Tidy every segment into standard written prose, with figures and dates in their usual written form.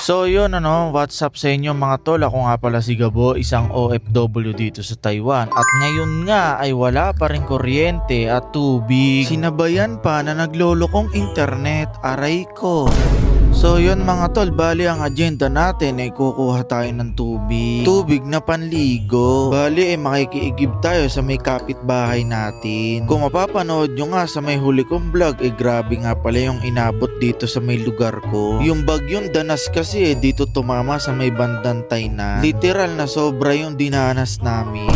So yun what's up sa inyo mga tol, ako nga pala si Gabo, isang OFW dito sa Taiwan. At ngayon nga ay wala pa rin kuryente at tubig. Sinabayan pa na naglolokong internet, aray ko. So yun mga tol, bali ang agenda natin ay kukuha tayo ng tubig. Tubig na panligo. Bali ay makikiigib tayo sa may kapitbahay natin. Kung mapapanood nyo nga sa may huli kong vlog, grabe nga pala yung inabot dito sa may lugar ko. Yung bagyong Danas kasi dito tumama sa may bandang Tainan. Literal na sobra yung dinanas namin.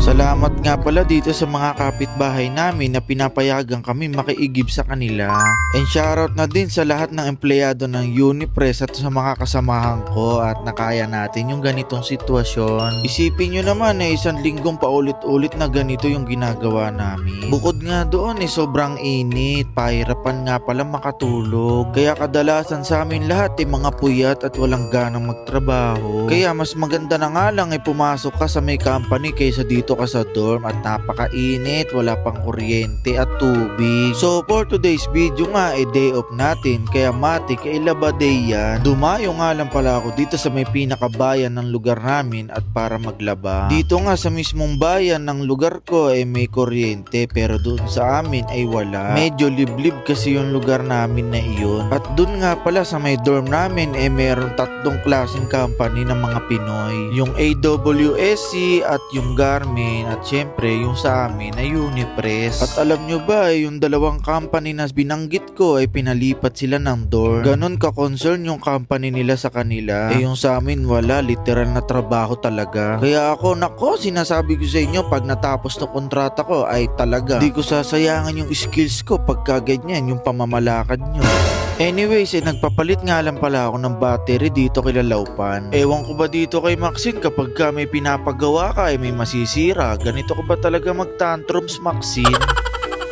Salamat nga pala dito sa mga kapitbahay namin na pinapayagan kami makiigib sa kanila. And shoutout na din sa lahat ng empleyado ng Unipress at sa mga kasamahan ko at nakaya natin yung ganitong sitwasyon. Isipin nyo naman na isang linggong paulit-ulit na ganito yung ginagawa namin. Bukod nga doon sobrang init, pahirapan nga pala makatulog. Kaya kadalasan sa amin lahat mga puyat at walang ganang magtrabaho. Kaya mas maganda na nga lang pumasok ka sa may company kaysa dito ka sa dorm at napakainit, wala pang kuryente at tubig. So for today's video nga day off natin, kaya matik ilaba day yan. Dumayo nga lang pala ako dito sa may pinakabayan ng lugar namin at para maglaba. Dito nga sa mismong bayan ng lugar ko may kuryente, pero doon sa amin ay wala. Medyo liblib kasi yung lugar namin na iyon. At doon nga pala sa may dorm namin meron tatlong klaseng company ng mga Pinoy. Yung AWSC at yung Garmin at syempre yung sa amin ay Unipress. At alam nyo ba yung dalawang company na binanggit ko ay pinalipat sila ng dorm. Ganon ka-concern yung company nila sa kanila. Yung sa amin wala, literal na trabaho talaga. Kaya ako sinasabi ko sa inyo, pag natapos na kontrata ko ay talaga di ko sasayangan yung skills ko pagka ganyan yung pamamalakad nyo. Anyways, nagpapalit nga lang pala ako ng battery dito kay Laupan. Ewan ko ba dito kay Maxine, kapag ka may pinapagawa ka may masisira. Ganito ko ba talaga mag-tantrums, Maxine?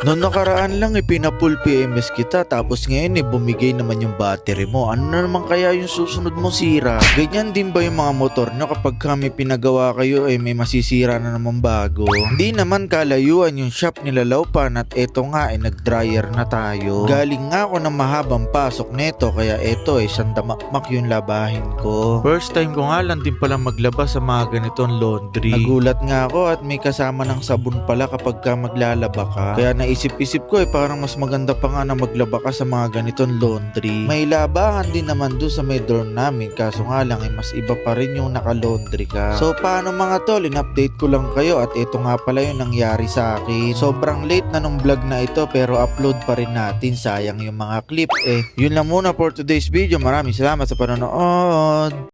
Noong nakaraan lang pinapul PMS kita, tapos ngayon bumigay naman yung battery mo. Ano na naman kaya yung susunod mo sira? Ganyan din ba yung mga motor nyo kapag kami pinagawa kayo may masisira na naman bago? Hindi naman kalayuan yung shop nila Laupan at eto nga nag-dryer na tayo. Galing nga ako ng mahabang pasok neto, kaya eto sandamakmak yung labahin ko. First time ko nga lang din pala maglaba sa mga ganitong laundry. Nagulat nga ako at may kasama ng sabon pala kapag ka maglalaba ka. Kaya isip-isip ko parang mas maganda pa nga na maglaba ka sa mga ganitong laundry. May labahan din naman doon sa may dorm namin, kaso nga lang mas iba pa rin yung naka-laundry ka. So paano mga tol, in-update ko lang kayo at ito nga pala yung nangyari sa akin. Sobrang late na nung vlog na ito pero upload pa rin natin, sayang yung mga clip. Yun lang muna for today's video. Maraming salamat sa panonood.